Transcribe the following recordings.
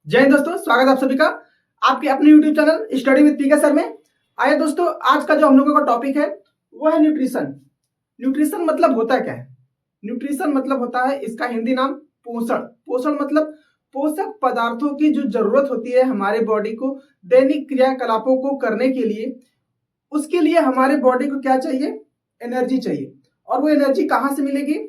जय हिंद दोस्तों, स्वागत है आप सभी का आपके अपने YouTube channel study with PK sir में। आइए दोस्तों, आज का जो हम लोगों का टॉपिक है वो है न्यूट्रिशन। न्यूट्रिशन मतलब होता है क्या है? न्यूट्रिशन मतलब होता है, इसका हिंदी नाम पोषण। पोषण मतलब पोषक पदार्थों की जो जरूरत होती है हमारे बॉडी को दैनिक क्रियाकलापों को करने के लिए। उसके लिए हमारे बॉडी को क्या चाहिए? एनर्जी चाहिए। और वो एनर्जी कहाँ से मिलेगी?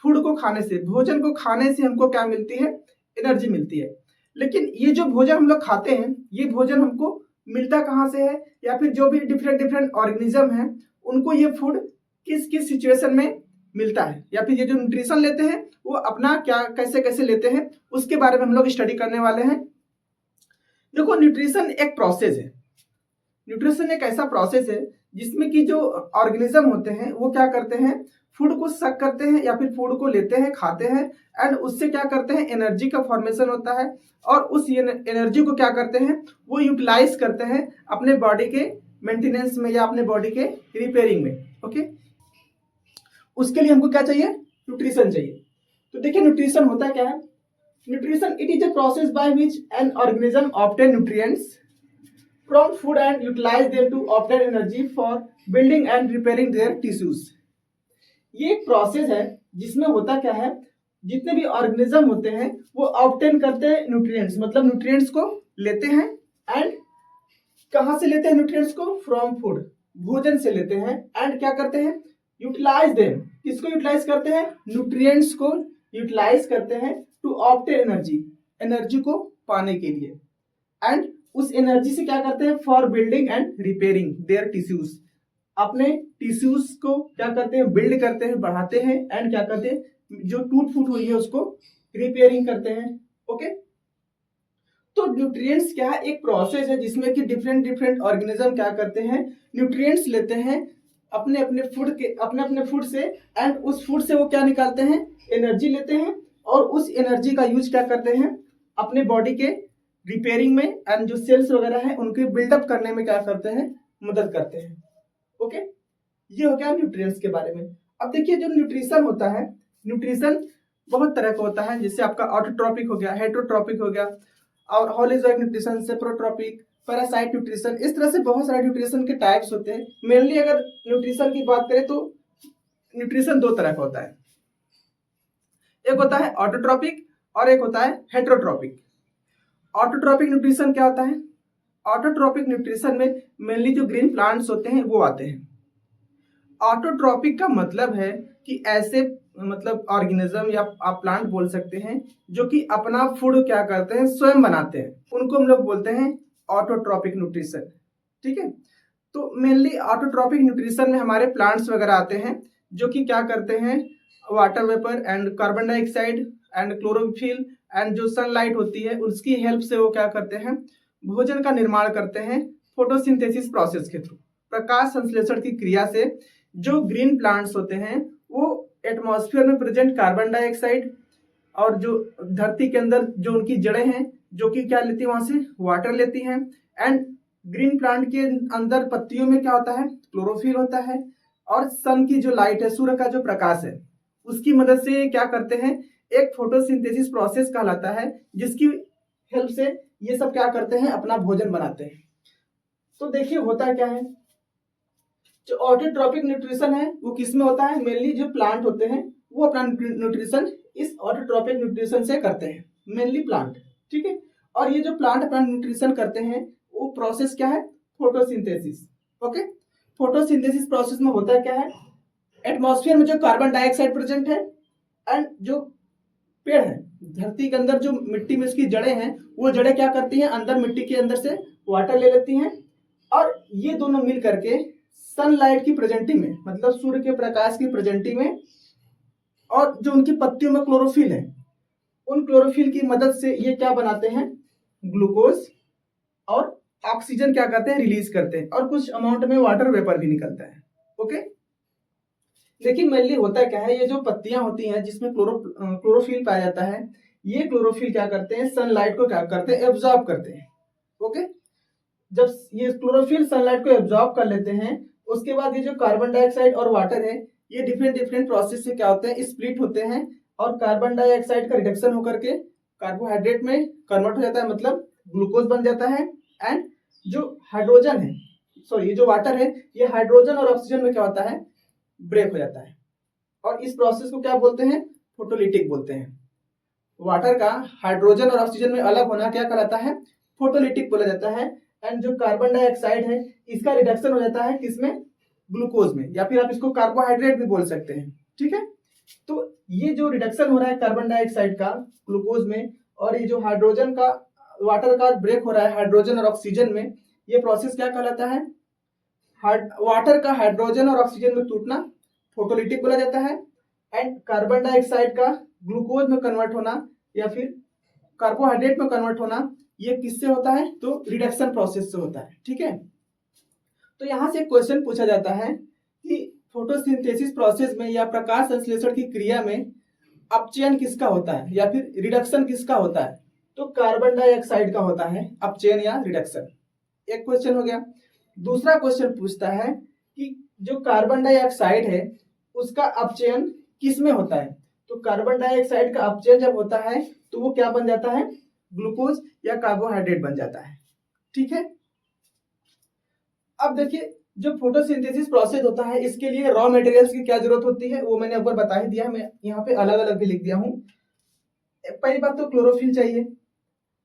फूड को खाने से, भोजन को खाने से हमको क्या मिलती है? एनर्जी मिलती है। लेकिन ये जो भोजन हम लोग खाते हैं, ये भोजन हमको मिलता कहाँ से है? या फिर जो भी डिफरेंट डिफरेंट ऑर्गेनिज्म है उनको ये फूड किस किस सिचुएशन में मिलता है, या फिर ये जो न्यूट्रिशन लेते हैं वो अपना क्या कैसे कैसे लेते हैं, उसके बारे में हम लोग स्टडी करने वाले हैं। देखो, न्यूट्रिशन एक प्रोसेस है। न्यूट्रिशन एक ऐसा प्रोसेस है जिसमें कि जो ऑर्गेनिज्म होते हैं वो क्या करते हैं? फूड को सक करते हैं या फिर फूड को लेते हैं, खाते हैं, एंड उससे क्या करते हैं? एनर्जी का फॉर्मेशन होता है। और उस एनर्जी को क्या करते हैं? वो यूटिलाइज करते हैं अपने बॉडी के मेंटेनेंस में या अपने बॉडी के रिपेयरिंग में। ओके, उसके लिए हमको क्या चाहिए? न्यूट्रिशन चाहिए। तो देखिए, न्यूट्रिशन होता क्या है? Nutrition it is a process by which an organism obtain nutrients from food and utilize them to obtain energy for building and repairing their tissues। ये एक प्रोसेस है जिसमें होता क्या है, जितने भी ऑर्गेनिज्म होते हैं वो ऑब्टेन करते हैं न्यूट्रिएंट्स, मतलब न्यूट्रिएंट्स को लेते हैं। एंड कहाँ से लेते हैं न्यूट्रिएंट्स को? फ्रॉम फूड, भोजन से लेते हैं। एंड क्या करते हैं? Utilise them. किसको यूटिलाइज करते हैं? न्यूट्रिएंट्स को यूटिलाइज करते हैं टू ऑब्टेन एनर्जी, एनर्जी को पाने के लिए। एंड उस एनर्जी से क्या करते हैं? For building and repairing their tissues, अपने टिश्यूज को क्या करते हैं? बिल्ड करते हैं, बढ़ाते हैं। एंड क्या करते हैं? जो टूट फूट हुई है उसको रिपेयरिंग करते हैं। ओके, तो न्यूट्रिएंट्स क्या है? एक प्रोसेस है जिसमें कि डिफरेंट डिफरेंट ऑर्गेनिज्म क्या करते हैं? न्यूट्रिएंट्स लेते हैं अपने अपने फूड से। एंड उस फूड से वो क्या निकालते हैं? एनर्जी लेते हैं। और उस एनर्जी का यूज क्या करते हैं? अपने बॉडी के रिपेयरिंग में, एंड जो सेल्स वगैरह है उनके बिल्डअप करने में क्या करते हैं? मदद करते हैं। ओके, ये हो गया न्यूट्रिएंट्स के बारे में। अब देखिए, जो न्यूट्रिशन होता है, न्यूट्रिशन बहुत तरह का होता है। जैसे आपका ऑटोट्रॉपिक हो गया, हेटरोट्रॉपिक हो गया, और हॉलिजोइक न्यूट्रिशन, सेप्रोट्रॉपिक, पैरासाइट न्यूट्रिशन, इस तरह से बहुत सारे न्यूट्रिशन के टाइप्स होते हैं। मेनली अगर न्यूट्रिशन की बात करें तो न्यूट्रिशन दो तरह का होता है, एक होता है ऑटोट्रॉपिक और एक होता है हेटरोट्रॉपिक। ऑटोट्रॉपिक न्यूट्रिशन क्या होता है? ऑटोट्रॉपिक न्यूट्रिशन में मेनली जो ग्रीन प्लांट्स होते हैं वो आते हैं। ऑटोट्रॉपिक का मतलब है कि ऐसे मतलब ऑर्गेनिज्म या आप प्लांट बोल सकते हैं जो कि अपना फूड क्या करते हैं? स्वयं बनाते हैं, उनको हम लोग बोलते हैं ऑटोट्रॉपिक न्यूट्रिशन। ठीक है, तो मेनली ऑटोट्रॉपिक न्यूट्रिशन में हमारे प्लांट्स वगैरह आते हैं जो कि क्या करते हैं? Water vapour and carbon dioxide and chlorophyll and जो सनलाइट होती है उसकी हेल्प से वो क्या करते हैं? भोजन का निर्माण करते हैं फोटोसिंथेसिस प्रोसेस के थ्रू, प्रकाश संश्लेषण की क्रिया से। जो ग्रीन प्लांट्स होते हैं वो एटमॉस्फेयर में प्रेजेंट कार्बन डाइऑक्साइड और जो धरती के अंदर जो उनकी जड़ें हैं जो कि क्या लेती है? वहां से वाटर लेती हैं। एंड ग्रीन प्लांट के अंदर पत्तियों में क्या होता है? क्लोरोफिल होता है। और सन की जो लाइट है, सूर्य का जो प्रकाश है, उसकी मदद से क्या करते हैं? एक फोटोसिंथेसिस प्रोसेस कहलाता है, जिसकी हेल्प से ये सब क्या करते हैं? अपना भोजन बनाते हैं। तो देखिए, होता क्या है, जो ऑटोट्रॉपिक न्यूट्रिशन है वो किस में होता है? मेनली जो प्लांट होते हैं वो अपना न्यूट्रिशन इस ऑटोट्रॉपिक न्यूट्रिशन से करते हैं, मेनली प्लांट। ठीक है, और ये जो प्लांट अपना न्यूट्रिशन करते हैं वो प्रोसेस क्या है? फोटोसिंथेसिस। ओके, फोटोसिंथेसिस प्रोसेस में होता क्या है? एटमॉस्फेयर में जो कार्बन डाइऑक्साइड प्रेजेंट है एंड जो पेड़ है धरती के अंदर, जो मिट्टी में उसकी जड़ें हैं, वो जड़ें क्या करती हैं? अंदर मिट्टी के अंदर से वाटर ले लेती हैं। और ये दोनों मिल करके सनलाइट की प्रेजेंटिंग में, मतलब सूर्य के प्रकाश की प्रेजेंटिंग में, और जो उनकी पत्तियों में क्लोरोफिल है, उन क्लोरोफिल की मदद से ये क्या बनाते हैं? ग्लूकोज और ऑक्सीजन क्या करते हैं? रिलीज करते हैं। और कुछ अमाउंट में वाटर वेपर भी निकलता है। ओके, लेकिन मेनली होता क्या है? ये जो पत्तियां होती हैं जिसमें क्लोरोफिल पाया जाता है, ये क्लोरोफिल क्या करते हैं? सनलाइट को क्या करते हैं? एब्जॉर्ब करते हैं। ओके, जब ये क्लोरोफिल सनलाइट को एब्जॉर्ब कर लेते हैं, उसके बाद ये जो कार्बन डाइऑक्साइड और वाटर है ये डिफरेंट डिफरेंट प्रोसेस से क्या होते हैं? स्प्लिट होते हैं। और कार्बन डाइऑक्साइड का रिडक्शन होकर के कार्बोहाइड्रेट में कन्वर्ट हो जाता है, मतलब ग्लूकोज बन जाता है। एंड जो हाइड्रोजन है, सॉरी ये जो वाटर है, ये हाइड्रोजन और ऑक्सीजन में क्या होता है, ब्रेक हो जाता है। और इस प्रोसेस को क्या बोलते हैं, फोटोलिटिक बोलते हैं। वाटर का हाइड्रोजन और ऑक्सीजन में अलग होना क्या कहलाता है, फोटोलिटिक बोला जाता है। एंड जो कार्बन डाइऑक्साइड है, इसका रिडक्शन हो जाता है किसमें, ग्लूकोज में, या फिर आप इसको कार्बोहाइड्रेट भी बोल सकते हैं। ठीक है, तो ये जो रिडक्शन हो रहा है कार्बन डाइऑक्साइड का ग्लूकोज में, और ये जो हाइड्रोजन का वाटर का ब्रेक हो रहा है हाइड्रोजन और ऑक्सीजन में, ये प्रोसेस क्या कहलाता है, वाटर का हाइड्रोजन और ऑक्सीजन में टूटना फोटोलिटिक बोला जाता है। एंड कार्बन डाइऑक्साइड का ग्लूकोज में कन्वर्ट होना या फिर कार्बोहाइड्रेट में कन्वर्ट होना, ये किससे होता है, तो रिडक्शन प्रोसेस से होता है। ठीक है, तो यहां से क्वेश्चन पूछा जाता है कि फोटोसिंथेसिस प्रोसेस में या प्रकाश संश्लेषण की क्रिया में अपचयन किसका होता है या फिर रिडक्शन किसका होता है, तो कार्बन डाइऑक्साइड का होता है अपचयन या रिडक्शन। एक क्वेश्चन हो गया। दूसरा क्वेश्चन पूछता है कि जो कार्बन डाइऑक्साइड है उसका अपचयन किस में होता है, तो कार्बन डाइऑक्साइड का अपचयन जब होता है तो वो क्या बन जाता है, ग्लूकोज या कार्बोहाइड्रेट बन जाता है। ठीक है, अब देखिए जो फोटोसिंथेसिस प्रोसेस होता है इसके लिए रॉ मटेरियल्स की क्या जरूरत होती है वो मैंने ऊपर बता ही दिया है, मैं यहाँ पे अलग अलग भी लिख दिया हूँ। पहली बात तो क्लोरोफिल चाहिए,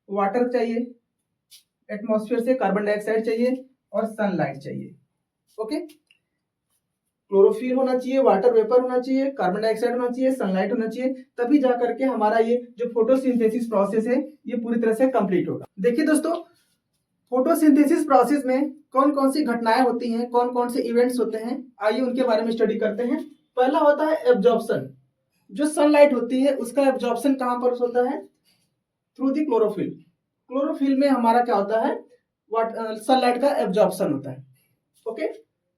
वाटर चाहिए, एटमॉस्फेयर से कार्बन डाइऑक्साइड चाहिए और सनलाइट चाहिए। ओके, क्लोरोफिल होना चाहिए, वाटर वेपर होना चाहिए, कार्बन डाइऑक्साइड होना चाहिए, सनलाइट होना चाहिए, तभी जा करके हमारा ये जो फोटोसिंथेसिस प्रोसेस है ये पूरी तरह से कंप्लीट होगा। देखिए दोस्तों, फोटोसिंथेसिस प्रोसेस में कौन कौन सी घटनाएं होती हैं, कौन कौन से इवेंट्स होते हैं, आइए उनके बारे में स्टडी करते हैं। पहला होता है एब्जॉर्प्शन। जो सनलाइट होती है उसका एब्जॉर्प्शन कहां पर होता है, थ्रू दी क्लोरोफिल। क्लोरोफिल में हमारा क्या होता है, सनलाइट का एब्जॉर्प्शन होता है। ओके,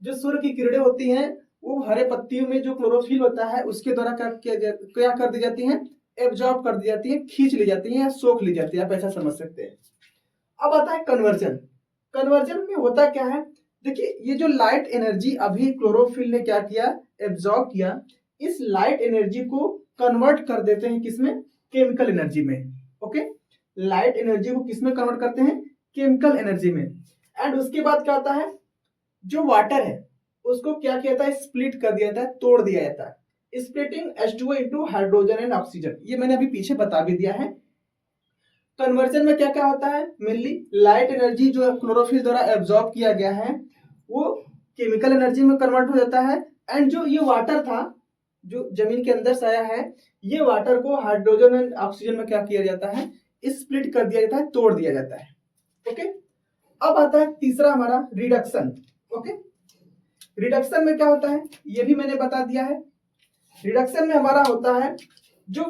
जो सूर्य की किरणें होती हैं वो हरे पत्तियों में जो क्लोरोफिल होता है उसके द्वारा क्या कर दी जाती है, एब्जॉर्ब कर दी जाती है, खींच ली जाती है या सोख ली जाती है, आप ऐसा समझ सकते हैं। अब आता है कन्वर्जन। कन्वर्जन में होता क्या है, देखिए ये जो लाइट एनर्जी अभी क्लोरोफिल ने क्या किया, एब्जॉर्ब किया, इस लाइट एनर्जी को कन्वर्ट कर देते हैं किसमें, केमिकल एनर्जी में। ओके, लाइट एनर्जी को किसमें कन्वर्ट करते हैं, केमिकल एनर्जी में। एंड उसके बाद क्या होता है, जो वाटर है उसको क्या किया जाता है, स्प्लिट कर दिया जाता है, तोड़ दिया जाता है, splitting H2O into hydrogen and oxygen. ये मैंने अभी पीछे बता भी दिया है। कन्वर्जन में क्या क्या होता है, मेनली लाइट एनर्जी जो क्लोरोफिल द्वारा एब्जॉर्ब किया गया है वो केमिकल एनर्जी में कन्वर्ट हो जाता है। एंड जो ये वाटर था जो जमीन के अंदर से आया है, ये वाटर को हाइड्रोजन एंड ऑक्सीजन में क्या किया जाता है, स्प्लिट कर दिया जाता है, तोड़ दिया जाता है। ओके, अब आता है तीसरा हमारा रिडक्शन। ओके, रिडक्शन में क्या होता है ये भी मैंने बता दिया है। रिडक्शन में हमारा होता है जो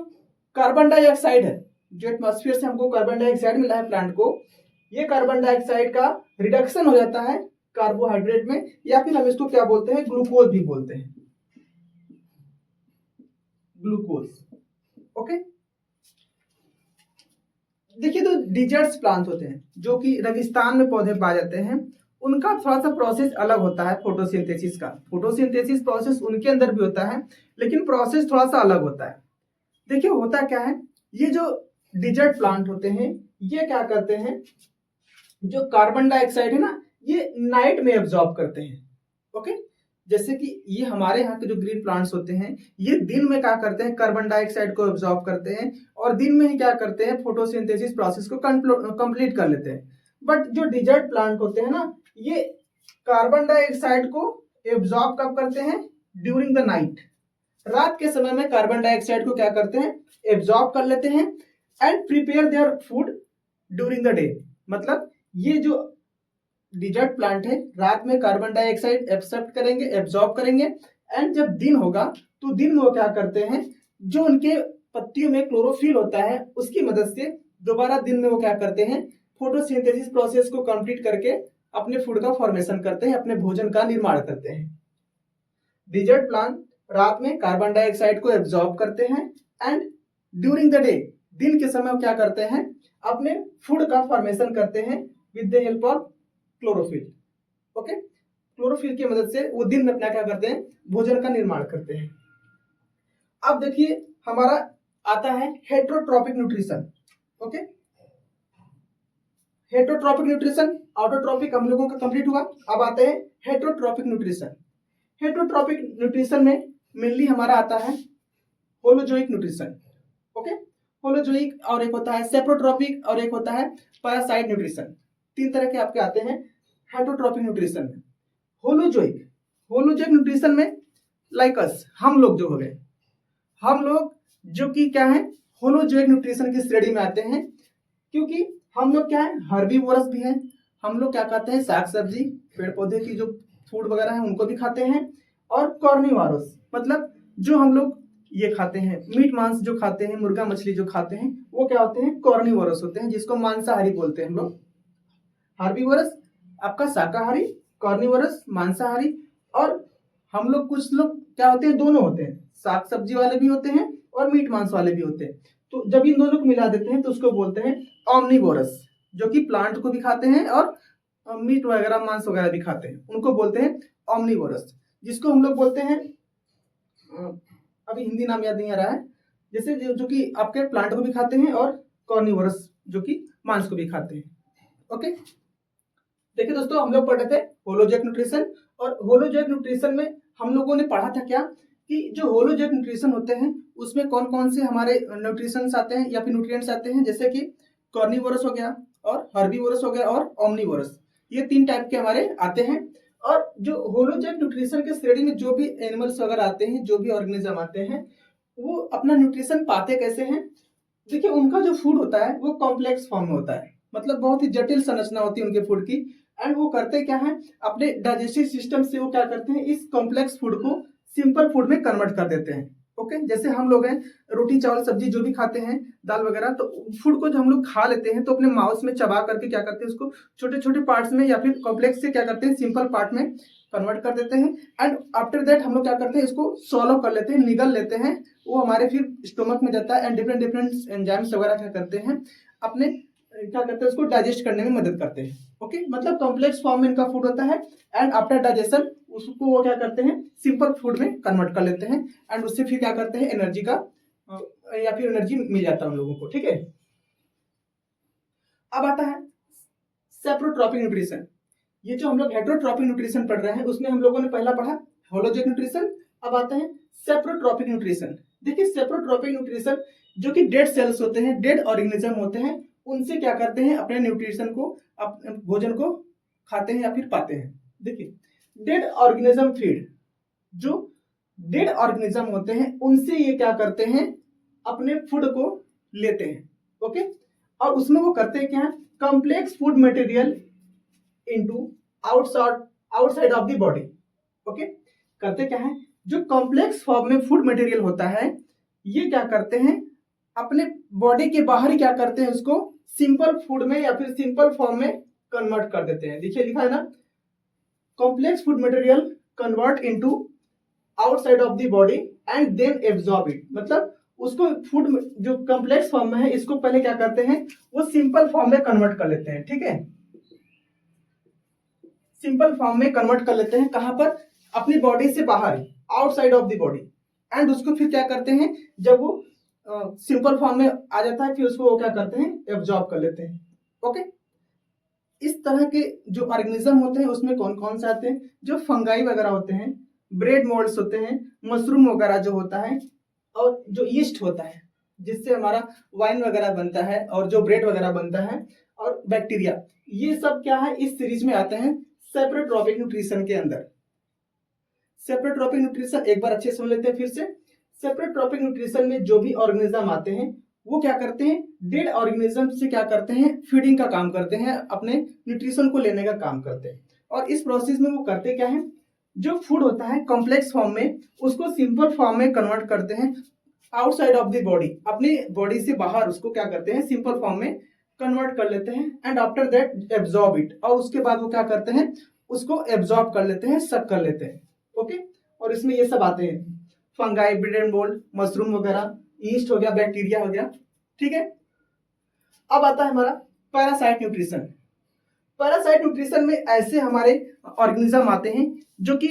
कार्बन डाइऑक्साइड है, जो एटमॉस्फेयर से हमको कार्बन डाइऑक्साइड मिला है प्लांट को, ये कार्बन डाइऑक्साइड का रिडक्शन हो जाता है कार्बोहाइड्रेट में, या फिर हम इसको क्या बोलते हैं, ग्लूकोज भी बोलते हैं, ग्लूकोज। ओके, देखिए तो डिजर्ट्स प्लांट होते हैं जो कि रेगिस्तान में पौधे पाए जाते हैं, उनका थोड़ा सा प्रोसेस अलग होता है फोटोसिंथेसिस का। फोटोसिंथेसिस प्रोसेस उनके अंदर भी होता है लेकिन प्रोसेस थोड़ा सा अलग होता है। देखिए होता क्या है, ये जो डिजर्ट प्लांट होते हैं ये क्या करते हैं, जो कार्बन डाइऑक्साइड है ना ये नाइट में एब्जॉर्ब करते हैं। ओके, जैसे कि ये हमारे यहाँ के जो ग्रीन प्लांट्स होते हैं ये दिन में क्या करते हैं, कार्बन डाइऑक्साइड को एब्जॉर्ब करते हैं और दिन में ही क्या करते हैं, फोटोसिंथेसिस प्रोसेस को कंप्लीट कर लेते हैं। बट जो डिजर्ट प्लांट होते हैं ना ये कार्बन डाइऑक्साइड को एब्जॉर्ब कब करते हैं, ड्यूरिंग द नाइट। रात के समय में कार्बन डाइऑक्साइड को क्या करते हैं, एब्जॉर्ब कर लेते हैं and prepare their food during the day. मतलब ये जो डिजर्ट प्लांट है रात में कार्बन डाइऑक्साइड एक्सेप्ट करेंगे, एब्जॉर्ब करेंगे, एंड जब दिन होगा तो दिन में वो क्या करते हैं, जो उनके पत्तियों में क्लोरोफिल होता है उसकी मदद से दोबारा दिन में वो क्या करते हैं, फोटोसिंथेसिस प्रोसेस को कंप्लीट करके अपने फूड का फॉर्मेशन करते हैं, अपने भोजन का निर्माण करते हैं। डिजर्ट प्लांट रात में कार्बन डाइऑक्साइड को एब्जॉर्ब करते हैं एंड ड्यूरिंग द डे दिन के समय क्या करते हैं, अपने फूड का फॉर्मेशन करते हैं with the help of chlorophyll. Okay, chlorophyll की मदद से वो दिन में अपना क्या करते हैं, भोजन का निर्माण करते हैं। अब देखिए हमारा आता है heterotrophic nutrition. Okay, heterotrophic nutrition, autotrophic हम लोगों का कंप्लीट हुआ। अब आते हैं हेटरोट्रॉपिक न्यूट्रिशन। हेटरोट्रॉपिक न्यूट्रिशन में मेनली हमारा आता है होलोजोइक न्यूट्रिशन। ओके, होलोजोइक और एक होता है सेप्रोट्रॉपिक और एक होता है पैरासाइट न्यूट्रिशन। तीन तरह के आपके आते हैं हेटरोट्रॉपिक न्यूट्रिशन में। होलोजोइक, होलोजोइक न्यूट्रिशन में लाइक अस, हम लोग जो हो गए, हम लोग जो कि क्या है होलोजोइक न्यूट्रिशन की श्रेणी में आते हैं, क्योंकि हम लोग क्या है हर्बीवोरस भी हैं। हम लोग क्या खाते हैं साग सब्जी, पेड़ पौधे की जो फूड वगैरह है उनको भी खाते हैं। और कॉर्निवोरस मतलब जो हम लोग ये खाते हैं मीट मांस जो खाते हैं, मुर्गा मछली जो खाते हैं, वो क्या होते हैं कॉर्निवोरस होते हैं, जिसको मांसाहारी बोलते हैं हम लोग। हर्बीवोरस आपका शाकाहारी, कॉर्निवोरस मांसाहारी। और हम लोग कुछ लोग क्या होते हैं दोनों होते हैं, साग सब्जी वाले भी होते हैं और मीट मांस वाले भी होते हैं। तो जब इन दोनों को मिला देते हैं तो उसको बोलते हैं ऑमनीवोरस, जो कि प्लांट को भी खाते हैं और मीट वगैरह मांस वगैरह भी खाते हैं, उनको बोलते हैं ऑमनीवोरस। जिसको हम लोग बोलते हैं अभी हिंदी नाम याद नहीं आ रहा है, जैसे जो कि आपके प्लांट को भी खाते हैं और कॉर्निवोरस जो कि मांस को भी खाते हैं। ओके, देखिए दोस्तों हम लोग पढ़ रहे थे होलोजोइक न्यूट्रिशन। और होलोजोइक न्यूट्रिशन में हम लोगों ने पढ़ा था क्या कि जो होलोजोइक न्यूट्रिशन होते हैं उसमें कौन कौन से हमारे न्यूट्रिशंस आते हैं या फिर न्यूट्रिएंट्स आते हैं, जैसे कि कॉर्निवोरस हो गया और हर्बीवोरस हो गया और ओमनीवोरस, ये तीन टाइप के हमारे आते हैं। और जो होलोजोइक न्यूट्रिशन के श्रेणी में जो भी एनिमल्स वगैरह आते हैं, जो भी ऑर्गेनिज्म आते हैं, वो अपना न्यूट्रिशन पाते कैसे हैं। देखिए उनका जो फूड होता है वो कॉम्प्लेक्स फॉर्म में होता है, मतलब बहुत ही जटिल संरचना होती है उनके फूड की। एंड वो करते क्या है अपने डाइजेस्टिव सिस्टम से वो क्या करते हैं इस कॉम्प्लेक्स फूड को सिंपल फूड में कन्वर्ट कर देते हैं। ओके, जैसे हम लोग हैं रोटी चावल सब्जी जो भी खाते हैं, दाल वगैरह, तो फूड को जब हम लोग खा लेते हैं तो अपने माउस में चबा करके क्या करते हैं उसको छोटे छोटे पार्ट्स में या फिर कॉम्प्लेक्स से क्या करते हैं सिंपल पार्ट में कन्वर्ट कर देते हैं। एंड आफ्टर दैट हम लोग क्या करते हैं इसको सॉलो कर लेते हैं, निगल लेते हैं, वो हमारे फिर स्टोमक में जाता है। एंड डिफरेंट डिफरेंट एंजाइम्स वगैरह क्या करते हैं अपने क्या करते हैं उसको डाइजेस्ट करने में मदद करते हैं। ओके, मतलब कॉम्प्लेक्स फॉर्म में इनका फूड होता है। एंड आफ्टर डाइजेशन उसको वो क्या करते हैं सिंपल फूड में कन्वर्ट कर लेते हैं। एंड उससे फिर क्या करते हैं एनर्जी का या फिर एनर्जी मिल जाता है हम लोगों को। ठीक है, अब आता है सेप्रोट्रॉपिक न्यूट्रिशन। ये जो हम लोग हेटरोट्रॉपिक न्यूट्रिशन पढ़ रहे हैं उसमें हम लोगों ने पहला पढ़ा होलोजोइक न्यूट्रिशन। अब आते हैं सेप्रोट्रॉपिक न्यूट्रिशन। देखिए सेप्रोट्रॉपिक न्यूट्रिशन जो कि डेड सेल्स होते हैं, डेड ऑर्गेनिज्म होते हैं, उनसे क्या करते हैं अपने न्यूट्रिशन को, अपने भोजन को खाते हैं या फिर पाते हैं। देखिए डेड ऑर्गेनिज्म फीड, जो डेड ऑर्गेनिज्म होते हैं उनसे ये क्या करते हैं अपने फूड को लेते हैं। ओके, और उसमें वो करते हैं क्या complex food material into outside of the body. Okay, करते क्या है जो कॉम्प्लेक्स फॉर्म में फूड मटेरियल होता है ये क्या करते हैं अपने बॉडी के बाहर ही क्या करते हैं उसको सिंपल फूड में या फिर सिंपल फॉर्म में कन्वर्ट कर देते हैं। देखिए लिखा है ना complex food material convert into outside of the body and then absorb it, मतलब उसको फूड जो कॉम्प्लेक्स फॉर्म में है इसको पहले क्या करते हैं वो सिंपल फॉर्म में कन्वर्ट कर लेते हैं। ठीक है, सिंपल फॉर्म में कन्वर्ट कर लेते हैं, कहां पर अपनी बॉडी से बाहर outside of the body. And उसको फिर क्या करते हैं जब वो सिंपल फॉर्म में आ जाता है फिर उसको वो क्या करते हैं एब्जॉर्ब कर लेते हैं। ओके, इस तरह के जो ऑर्गेनिज्म होते हैं उसमें कौन कौन से आते हैं जो फंगाई वगैरह होते हैं, ब्रेड मोल्ड्स होते हैं, मशरूम वगैरह जो होता है, और जो ईस्ट होता है जिससे हमारा वाइन वगैरह बनता है और जो ब्रेड वगैरह बनता है, और बैक्टीरिया, ये सब क्या है इस सीरीज में आते हैं सेप्रोट्रॉपिक न्यूट्रिशन के अंदर। सेप्रोट्रॉपिक न्यूट्रिशन एक बार अच्छे समझ लेते हैं फिर से। सेप्रोट्रॉपिक न्यूट्रिशन में जो भी ऑर्गेनिज्म आते हैं वो क्या करते हैं डेड ऑर्गेनिज्म से क्या करते हैं फीडिंग का काम करते हैं, अपने न्यूट्रिशन को लेने का काम करते हैं। और इस प्रोसेस में वो करते क्या है जो फूड होता है कॉम्प्लेक्स फॉर्म में उसको सिंपल फॉर्म में कन्वर्ट करते हैं आउटसाइड ऑफ द बॉडी, अपनी बॉडी से बाहर उसको क्या करते हैं सिंपल फॉर्म में कन्वर्ट कर लेते हैं। And after that absorb it, और उसके बाद वो क्या करते हैं उसको एब्जॉर्ब कर लेते हैं, सक कर लेते हैं। ओके, और इसमें ये सब आते हैं fungi, bread and mould, mushroom वगैरह, ईस्ट हो गया, बैक्टीरिया हो गया। ठीक है, अब आता है हमारा पैरासाइट न्यूट्रिशन। पैरासाइट न्यूट्रिशन में ऐसे हमारे ऑर्गेनिज्म आते हैं जो कि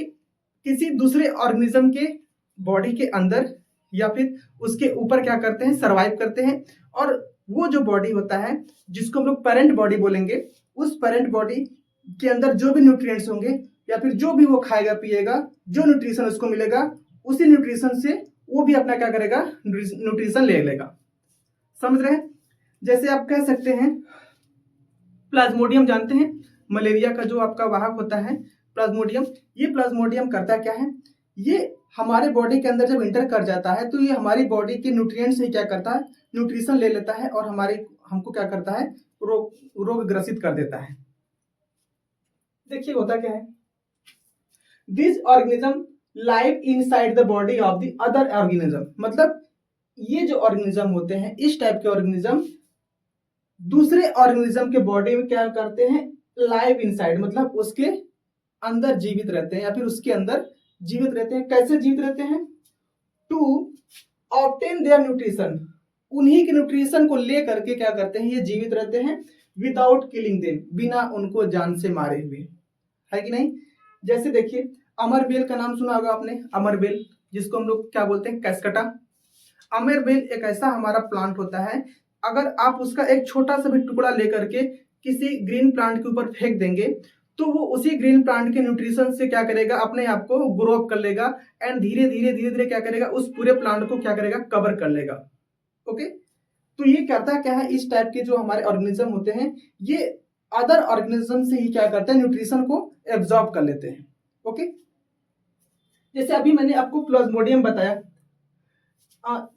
किसी दूसरे ऑर्गेनिज्म के बॉडी के अंदर या फिर उसके ऊपर क्या करते हैं सरवाइव करते हैं, और वो जो बॉडी होता है जिसको हम लोग पेरेंट बॉडी बोलेंगे, उस पेरेंट बॉडी के अंदर जो भी न्यूट्रिएंट्स होंगे या फिर जो भी वो खाएगा पिएगा, जो न्यूट्रिशन उसको मिलेगा, उसी न्यूट्रिशन से वो भी अपना क्या करेगा, न्यूट्रिशन ले लेगा। समझ रहे हैं? जैसे आप कह सकते हैं प्लाज्मोडियम, जानते हैं मलेरिया का जो आपका वाहक होता है प्लाज्मोडियम, ये प्लाज्मोडियम करता क्या है, ये हमारे बॉडी के अंदर जब इंटर कर जाता है तो ये हमारी बॉडी के न्यूट्रिएंट से क्या करता है, न्यूट्रिशन ले लेता है और हमको क्या करता है, रोग ग्रसित कर देता है। देखिए होता क्या है, this organism live inside the body of the other organism, मतलब ये जो ऑर्गेनिज्म होते हैं, इस टाइप के ऑर्गेनिज्म दूसरे ऑर्गेनिज्म के बॉडी में क्या करते हैं, लाइव इनसाइड, मतलब उसके अंदर जीवित रहते हैं या फिर उसके अंदर जीवित रहते हैं। कैसे जीवित रहते हैं, टू ऑब्टेन देयर न्यूट्रिशन, उन्हीं के न्यूट्रिशन को ले करके क्या करते हैं, ये जीवित रहते हैं विदाउट किलिंग देम, बिना उनको जान से मारे हुए, है कि नहीं। जैसे देखिए अमरबेल का नाम सुना होगा आपने, अमरबेल जिसको हम लोग क्या बोलते हैं, कैस्कटा। अमरबेल एक ऐसा हमारा प्लांट होता है, अगर आप उसका एक छोटा सा भी टुकड़ा लेकर के किसी ग्रीन प्लांट के ऊपर फेंक देंगे तो वो उसी ग्रीन प्लांट के न्यूट्रिशन से क्या करेगा, अपने आप को ग्रो अप कर लेगा एंड धीरे धीरे क्या करेगा, उस पूरे प्लांट को क्या करेगा, कवर कर लेगा। ओके, तो ये करता क्या है, इस टाइप के जो हमारे ऑर्गेनिज्म होते हैं ये अदर ऑर्गेनिज्म से ही क्या करते हैं, न्यूट्रिशन को एब्जॉर्ब कर लेते हैं। ओके, जैसे अभी मैंने आपको प्लाज्मोडियम बताया,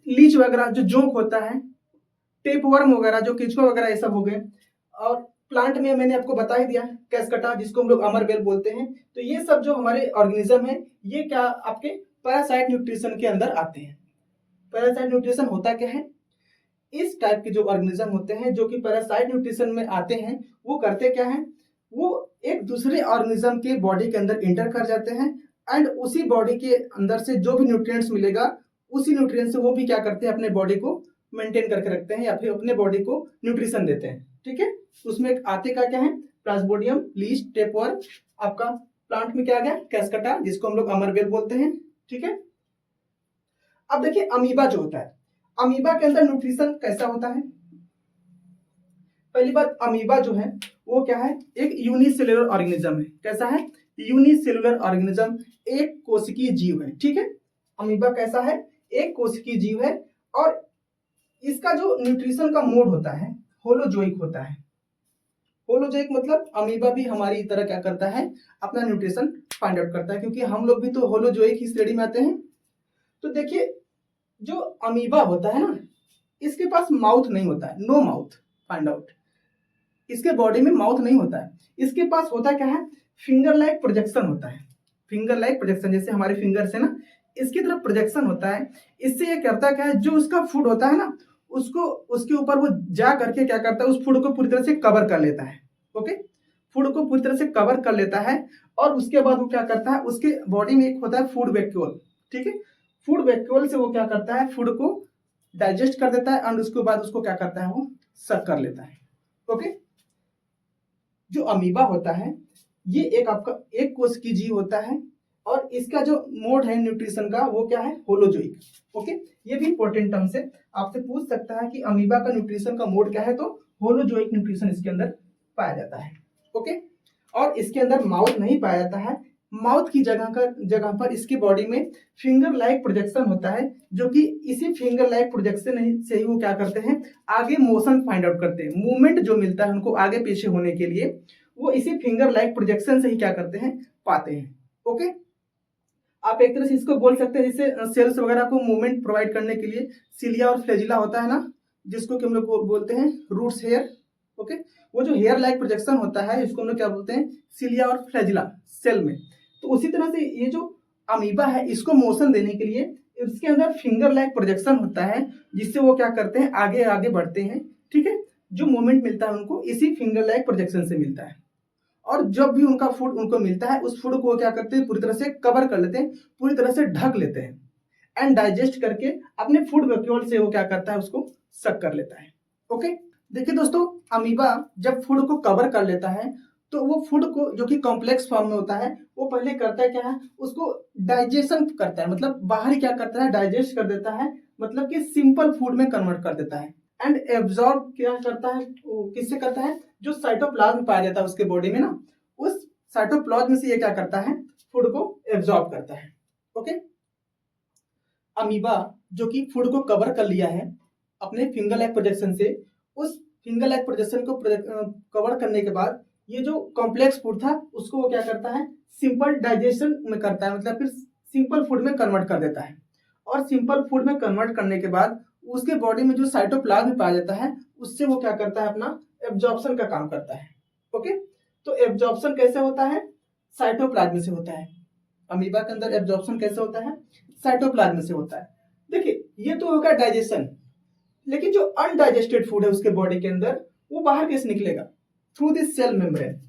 लीच वगैरह जो जोंक होता है, टेपवर्म वगैरह जो केचुआ वगैरह ये सब हो गए, और प्लांट में मैंने आपको बता ही दिया कैस्कटा जिसको हम लोग अमरबेल बोलते हैं। तो ये सब जो हमारे ऑर्गेनिज्म है ये क्या आपके पैरासाइट न्यूट्रिशन के अंदर आते हैं। पैरासाइट न्यूट्रिशन होता क्या है, इस टाइप के जो ऑर्गेनिज्म होते हैं जो कि पैरासाइट न्यूट्रिशन में आते हैं, वो करते क्या है, वो एक दूसरे ऑर्गेनिज्म के बॉडी के अंदर इंटर कर जाते हैं एंड उसी बॉडी के अंदर से जो भी न्यूट्रिएंट्स मिलेगा उसी न्यूट्रिएंट से वो भी क्या करते हैं, अपने बॉडी को मेंटेन करके रखते हैं या फिर अपने बॉडी को न्यूट्रिशन देते हैं। ठीक है, उसमें एक आते का क्या है, प्लाज्मोडियम, लीच, टेपवर्म, आपका प्लांट में क्या आ गया, कैस्कटा जिसको हम लोग अमरबेल बोलते हैं। ठीक है, अब देखिए अमीबा जो होता है, अमीबा के अंदर न्यूट्रिशन कैसा होता है। पहली बात, अमीबा जो है वो क्या है, एक यूनिसेलुलर ऑर्गेनिज्म है। कैसा है, यूनिसेलुलर ऑर्गेनिज्म, एक कोशिकीय जीव है। ठीक है, अमीबा कैसा है, एक कोशिकीय जीव है और इसका जो न्यूट्रिशन का मोड होता है होलोजोइक होता है। होलोजोइक मतलब अमीबा भी हमारी तरह क्या करता है, अपना न्यूट्रिशन फाइंड आउट करता है, क्योंकि हम लोग भी तो होलोजोइक ही श्रेणी में आते हैं। तो देखिए जो अमीबा होता है ना, इसके पास माउथ नहीं होता है, नो माउथ, फाइंड आउट, इसके बॉडी में माउथ नहीं होता है। इसके पास होता क्या है, फिंगर लाइक प्रोजेक्शन होता है। फिंगर लाइक प्रोजेक्शन, जैसे हमारे फिंगर से ना इसकी तरफ प्रोजेक्शन होता है। इससे ये करता क्या है, जो उसका फूड होता है ना उसको उसके ऊपर वो जा करके क्या करता है, उस फूड को पूरी तरह से कवर कर लेता है। ओके, फूड को पूरी तरह से कवर कर लेता है और उसके बाद वो क्या करता है, उसके बॉडी में एक होता है फूड वैक्यूल। ठीक है, फूड वैक्यूल से वो क्या करता है, फूड को डाइजेस्ट कर देता है एंड उसके बाद उसको क्या करता है, वो सक कर लेता है। ओके, जो अमीबा होता है ये एक आपका एक कोश की जीव होता है और इसका जो मोड है न्यूट्रिशन का वो क्या है, होलोजोइक। ओके, ये भी इंपॉर्टेंट टर्म से आपसे पूछ सकता है कि अमीबा का न्यूट्रिशन का मोड क्या है, तो होलोजोइक न्यूट्रिशन इसके अंदर पाया जाता है। ओके, और इसके अंदर माउथ नहीं पाया जाता है, माउथ की जगह पर इसकी बॉडी में फिंगर लाइक प्रोजेक्शन होता है, जो कि इसी फिंगर लाइक प्रोजेक्शन से ही वो क्या करते हैं, आगे मोशन फाइंड आउट करते हैं। मूवमेंट जो मिलता है उनको आगे पीछे होने के लिए वो इसी फिंगर लाइक प्रोजेक्शन से ही क्या करते हैं, पाते हैं। ओके, आप एक तरह से इसको बोल सकते हैं जैसे सेल्स वगैरह को मूवमेंट प्रोवाइड करने के लिए सिलिया और फ्लैजिला होता है ना, जिसको कि हम लोग बोलते हैं रूट्स हेयर। ओके, वो जो हेयर लाइक प्रोजेक्शन होता है इसको हम लोग क्या बोलते हैं, सिलिया और फ्लैजिला सेल में। तो उसी तरह से ये जो अमीबा है इसको मोशन देने के लिए इसके अंदर फिंगर लाइक प्रोजेक्शन होता है, जिससे वो क्या करते हैं, आगे आगे बढ़ते हैं। ठीक है, जो मूवमेंट मिलता है उनको इसी फिंगर लाइक प्रोजेक्शन से मिलता है और जब भी उनका फूड उनको मिलता है उस फूड को वो क्या करते हैं, पूरी तरह से कवर कर लेते हैं, पूरी तरह से ढक लेते हैं एंड डाइजेस्ट करके अपने फूड वैक्यूल से वो क्या करता है, उसको सक कर लेता है। ओके, देखिए दोस्तों, अमीबा जब फूड को कवर कर लेता है तो वो फूड को जो कि कॉम्प्लेक्स फॉर्म में होता है वो पहले करता है क्या है, उसको डाइजेशन करता है, मतलब बाहर क्या करता है, डाइजेस्ट कर देता है, मतलब कि सिंपल फूड में कन्वर्ट कर देता है। एंड एब्जॉर्ब क्या करता है, वो किससे करता है, जो साइटोप्लाज्म पाया जाता है उसके बॉडी में ना, उस साइटोप्लाज्म से ये क्या करता है, फूड को एब्जॉर्ब करता है। ओके, अमीबा जो कि फूड को कवर कर लिया है अपने फिंगर लैग प्रोजेक्शन से, उस फिंगर लैग प्रोजेक्शन को कवर करने के बाद ये जो कॉम्प्लेक्स फूड था उसको वो क्या करता है, सिंपल डाइजेशन में करता है, मतलब फिर सिंपल फूड में कन्वर्ट कर देता है। और सिंपल फूड में कन्वर्ट करने के बाद उसके बॉडी में जो साइटोप्लाज्म पाया जाता है उससे वो क्या करता है, अपना एब्जॉर्प्शन का काम करता है। ओके, तो एब्जॉर्प्शन कैसे होता है, साइटोप्लाज्म से होता है। अमीबा के अंदर एब्जॉर्प्शन कैसे होता है, साइटोप्लाज्म से होता है। देखिए ये तो होगा डाइजेशन, लेकिन जो अनडाइजेस्टेड फूड है उसके बॉडी के अंदर वो बाहर कैसे निकलेगा, थ्रू दिस सेल मेम्ब्रेन।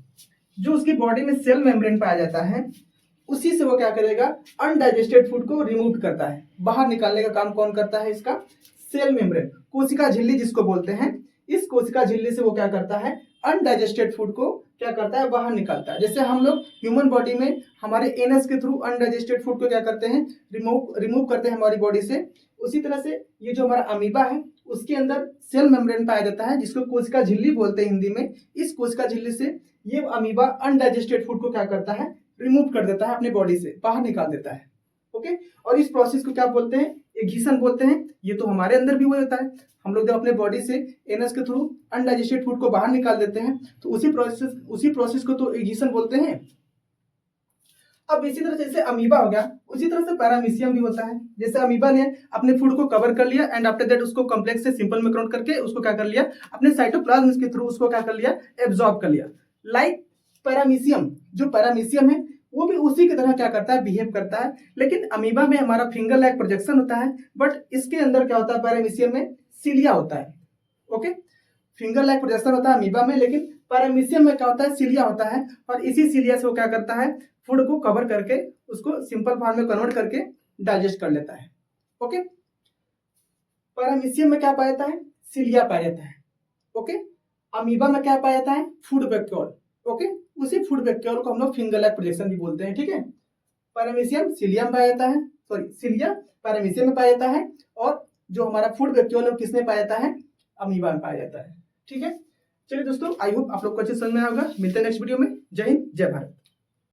जो उसकी बॉडी में सेल मेम्ब्रेन पाया जाता है उसी से वो क्या करेगा, अनडाइजेस्टेड फूड को रिमूव करता है, बाहर निकालने का काम कौन करता है, इसका सेल मेम्ब्रेन, कोशिका झिल्ली जिसको बोलते हैं। इस कोशिका झिल्ली से वो क्या करता है, अनडाइजेस्टेड फूड को क्या करता है, बाहर निकालता है। जैसे हम लोग ह्यूमन बॉडी में हमारे एनएस के थ्रू अनडाइजेस्टेड फूड को क्या करते हैं, रिमूव करते हैं हमारी बॉडी से, उसी तरह से ये जो हमारा अमीबा है उसके अंदर सेल मेम्ब्रेन पाया जाता है जिसको कोशिका झिल्ली बोलते हैं हिंदी में। इस कोशिका झिल्ली से ये अमीबा अनडाइजेस्टेड फूड को क्या करता है, रिमूव कर देता है अपने बॉडी से, बाहर निकाल देता है। ओके, और इस प्रोसेस को क्या बोलते हैं, एग्जीशन बोलते हैं। ये तो हमारे अंदर भी वो होता है, हम लोग जब अपने बॉडी से एनएस के थ्रू अनडाइजेस्टेड फूड को बाहर निकाल देते हैं तो उसी प्रोसेस को तो एग्जीशन बोलते हैं। अब इसी तरह जैसे अमीबा हो गया उसी तरह से पैरामीशियम भी होता है। जैसे अमीबा ने अपने फूड को कवर कर लिया एंड आफ्टर दैट उसको कॉम्प्लेक्स से सिंपल में कन्वर्ट करके उसको क्या कर लिया, अपने साइटोप्लाज्म के थ्रू उसको क्या कर लिया, एब्जॉर्ब कर लिया। लाइक पैरामीशियम, जो पैरामीशियम है वो भी उसी की तरह क्या करता है, बिहेव करता है। लेकिन अमीबा में हमारा फिंगर लाइक प्रोजेक्शन होता है, बट इसके अंदर क्या होता है, पैरामीशियम में सिलिया होता है। ओके, फिंगर लाइक प्रोजेक्शन होता है अमीबा में, लेकिन पैरामीशियम में क्या होता है, सिलिया होता है। और इसी सिलिया से वो क्या करता है, फूड को कवर करके उसको सिंपल फॉर्म में कन्वर्ट करके डाइजेस्ट कर लेता है। ओके, पैरामीशियम में क्या पाया जाता है, सिलिया पाया जाता है। ओके, अमीबा में क्या पाया जाता है, फूड वैक्यूल। ओके, उसी फूड वैक्यूल को हम लोग फिंगर लाइक प्रोजेक्शन भी बोलते हैं। ठीक है, पैरामीशियम सिलिया में पाया जाता है, सॉरी सिलिया पैरामीशियम में पाया जाता है, और जो हमारा फूड वैक्यूल है किसमें पाया जाता है, अमीबा में पाया जाता है। ठीक है, चलिए दोस्तों, आई होप आप लोग को अच्छे समझ में आएगा। मिलते हैं नेक्स्ट वीडियो में। जय हिंद, जय भारत।